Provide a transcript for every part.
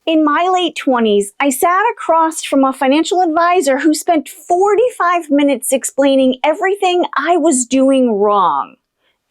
In my late 20s, I sat across from a financial advisor who spent 45 minutes explaining everything I was doing wrong.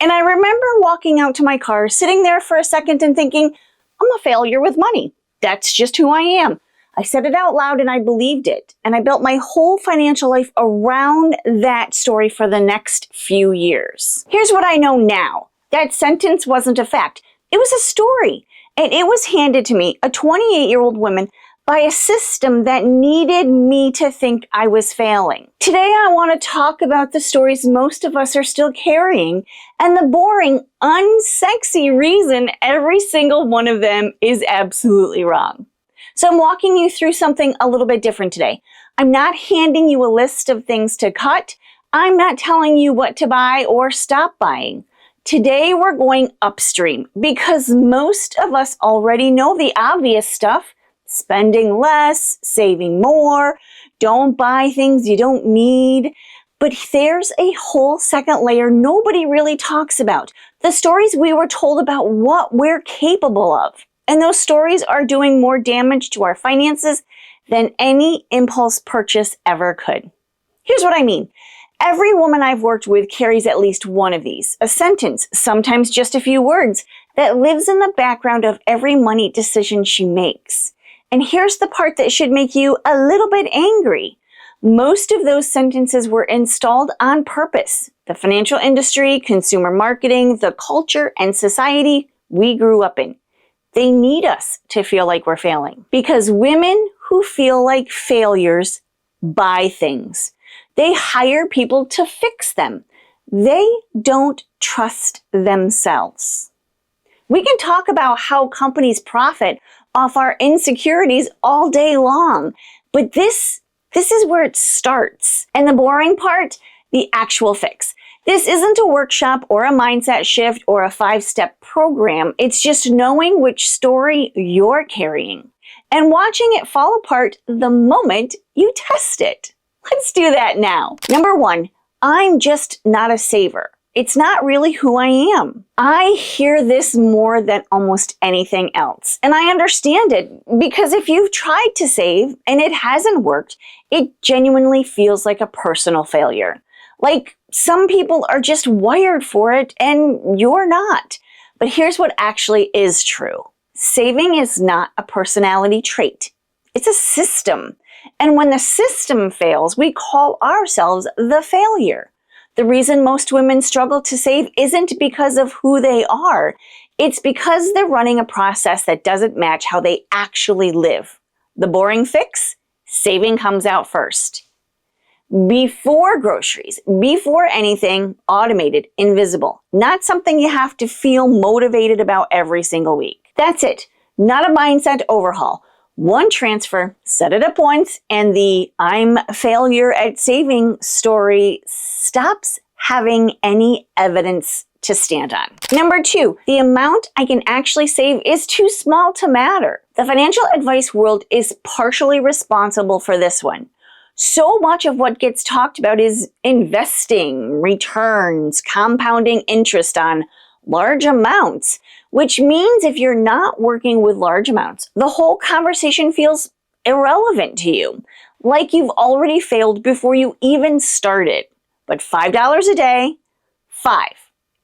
And I remember walking out to my car, sitting there for a second and thinking, I'm a failure with money. That's just who I am. I said it out loud and I believed it. And I built my whole financial life around that story for the next few years. Here's what I know now. That sentence wasn't a fact. It was a story. And it was handed to me, a 28-year-old woman, by a system that needed me to think I was failing. Today, I want to talk about the stories most of us are still carrying and the boring, unsexy reason every single one of them is absolutely wrong. So I'm walking you through something a little bit different today. I'm not handing you a list of things to cut. I'm not telling you what to buy or stop buying. Today, we're going upstream because most of us already know the obvious stuff. Spending less, saving more, don't buy things you don't need. But there's a whole second layer nobody really talks about. The stories we were told about what we're capable of. And those stories are doing more damage to our finances than any impulse purchase ever could. Here's what I mean. Every woman I've worked with carries at least one of these, a sentence, sometimes just a few words, that lives in the background of every money decision she makes. And here's the part that should make you a little bit angry. Most of those sentences were installed on purpose. The financial industry, consumer marketing, the culture, and society we grew up in. They need us to feel like we're failing. Because women who feel like failures buy things. They hire people to fix them. They don't trust themselves. We can talk about how companies profit off our insecurities all day long, but this is where it starts. And the boring part, the actual fix. This isn't a workshop or a mindset shift or a 5-step program. It's just knowing which story you're carrying and watching it fall apart the moment you test it. Let's do that now. Number 1, I'm just not a saver. It's not really who I am. I hear this more than almost anything else. And I understand it because if you've tried to save and it hasn't worked, it genuinely feels like a personal failure. Like some people are just wired for it and you're not. But here's what actually is true. Saving is not a personality trait. It's a system. And when the system fails, we call ourselves the failure. The reason most women struggle to save isn't because of who they are. It's because they're running a process that doesn't match how they actually live. The boring fix? Saving comes out first. Before groceries, before anything, automated, invisible. Not something you have to feel motivated about every single week. That's it. Not a mindset overhaul. One transfer, set it up once, and the I'm a failure at saving story stops having any evidence to stand on. Number 2, the amount I can actually save is too small to matter. The financial advice world is partially responsible for this one. So much of what gets talked about is investing, returns, compounding interest on large amounts, which means if you're not working with large amounts, the whole conversation feels irrelevant to you, like you've already failed before you even started. But $5 a day, 5,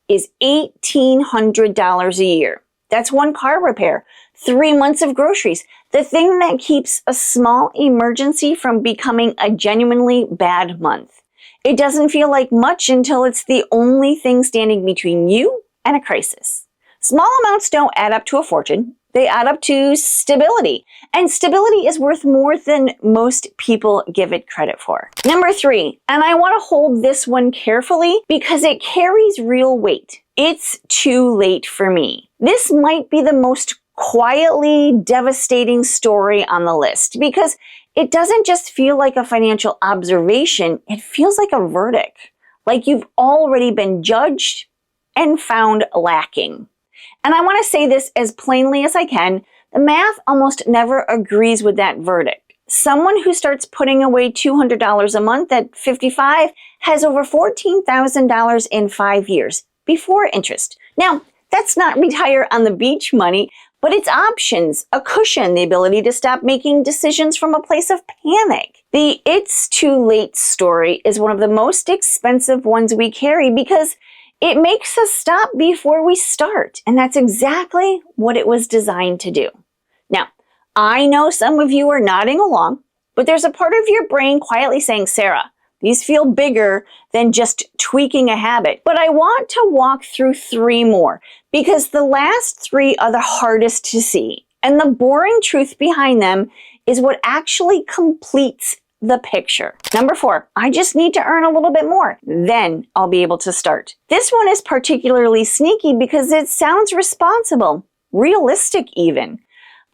is $1,800 a year. That's one car repair, 3 months of groceries, the thing that keeps a small emergency from becoming a genuinely bad month. It doesn't feel like much until it's the only thing standing between you and a crisis. Small amounts don't add up to a fortune. They add up to stability. And stability is worth more than most people give it credit for. Number 3, and I want to hold this one carefully because it carries real weight. It's too late for me. This might be the most quietly devastating story on the list because it doesn't just feel like a financial observation. It feels like a verdict, like you've already been judged and found lacking. And I want to say this as plainly as I can, the math almost never agrees with that verdict. Someone who starts putting away $200 a month at 55 has over $14,000 in 5 years before interest. Now, that's not retire on the beach money, but it's options, a cushion, the ability to stop making decisions from a place of panic. The "it's too late" story is one of the most expensive ones we carry because it makes us stop before we start, and that's exactly what it was designed to do. Now, I know some of you are nodding along, but there's a part of your brain quietly saying, "Sarah, these feel bigger than just tweaking a habit." But I want to walk through 3 more because the last 3 are the hardest to see, and the boring truth behind them is what actually completes the picture. Number 4, I just need to earn a little bit more. Then I'll be able to start. This one is particularly sneaky because it sounds responsible, realistic even.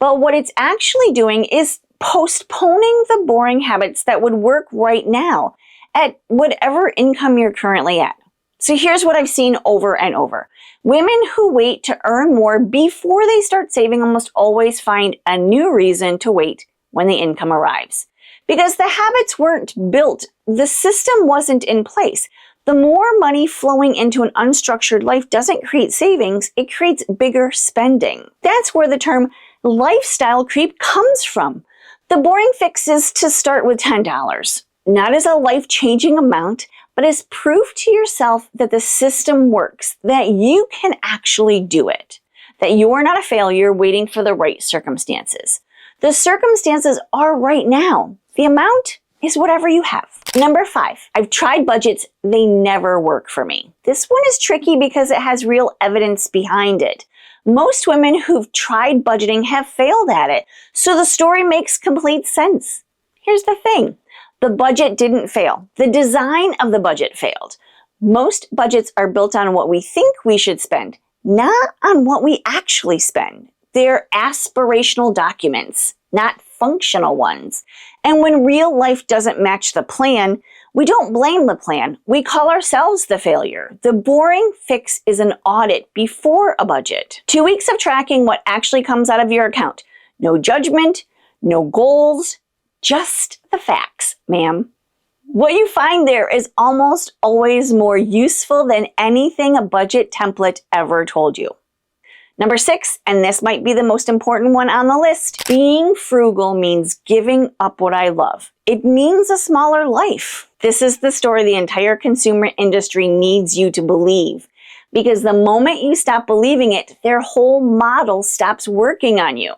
But what it's actually doing is postponing the boring habits that would work right now at whatever income you're currently at. So here's what I've seen over and over. Women who wait to earn more before they start saving almost always find a new reason to wait when the income arrives. Because the habits weren't built, the system wasn't in place. The more money flowing into an unstructured life doesn't create savings, it creates bigger spending. That's where the term lifestyle creep comes from. The boring fix is to start with $10, not as a life-changing amount, but as proof to yourself that the system works, that you can actually do it, that you're not a failure waiting for the right circumstances. The circumstances are right now. The amount is whatever you have. Number 5, I've tried budgets, they never work for me. This one is tricky because it has real evidence behind it. Most women who've tried budgeting have failed at it, so the story makes complete sense. Here's the thing, the budget didn't fail. The design of the budget failed. Most budgets are built on what we think we should spend, not on what we actually spend. They're aspirational documents, not functional ones. And when real life doesn't match the plan, we don't blame the plan. We call ourselves the failure. The boring fix is an audit before a budget. 2 weeks of tracking what actually comes out of your account. No judgment, no goals, just the facts, ma'am. What you find there is almost always more useful than anything a budget template ever told you. Number 6, and this might be the most important one on the list, being frugal means giving up what I love. It means a smaller life. This is the story the entire consumer industry needs you to believe. Because the moment you stop believing it, their whole model stops working on you.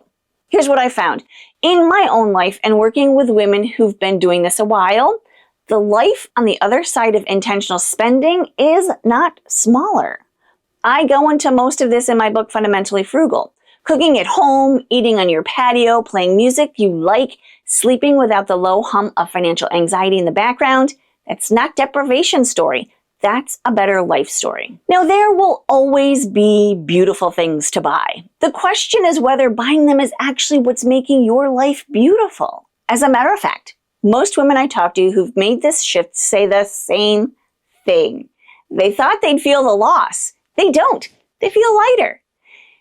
Here's what I found. In my own life and working with women who've been doing this a while, the life on the other side of intentional spending is not smaller. I go into most of this in my book, Fundamentally Frugal. Cooking at home, eating on your patio, playing music you like, sleeping without the low hum of financial anxiety in the background. That's not deprivation story. That's a better life story. Now, there will always be beautiful things to buy. The question is whether buying them is actually what's making your life beautiful. As a matter of fact, most women I talk to who've made this shift say the same thing. They thought they'd feel the loss. They don't. They feel lighter.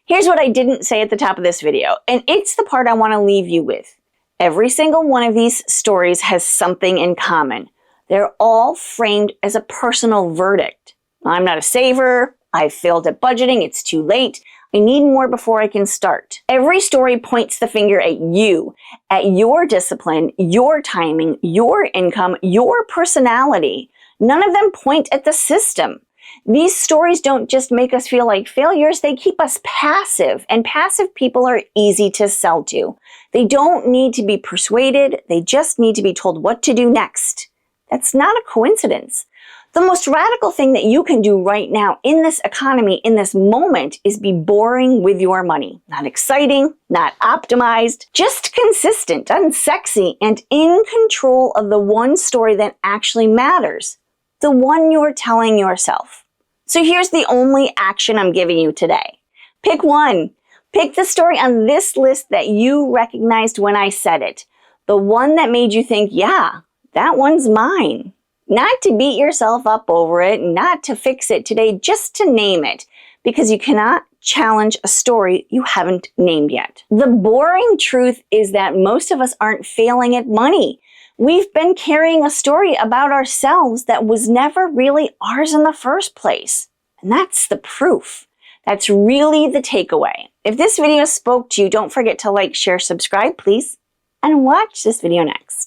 Here's what I didn't say at the top of this video, and it's the part I want to leave you with. Every single one of these stories has something in common. They're all framed as a personal verdict. I'm not a saver. I've failed at budgeting. It's too late. I need more before I can start. Every story points the finger at you, at your discipline, your timing, your income, your personality. None of them point at the system. These stories don't just make us feel like failures, they keep us passive, and passive people are easy to sell to. They don't need to be persuaded, they just need to be told what to do next. That's not a coincidence. The most radical thing that you can do right now in this economy, in this moment, is be boring with your money. Not exciting, not optimized, just consistent, unsexy, and in control of the one story that actually matters. The one you're telling yourself. So here's the only action I'm giving you today. Pick one. Pick the story on this list that you recognized when I said it. The one that made you think, yeah, that one's mine. Not to beat yourself up over it, not to fix it today, just to name it. Because you cannot challenge a story you haven't named yet. The boring truth is that most of us aren't failing at money. We've been carrying a story about ourselves that was never really ours in the first place. And that's the proof. That's really the takeaway. If this video spoke to you, don't forget to like, share, subscribe, please, and watch this video next.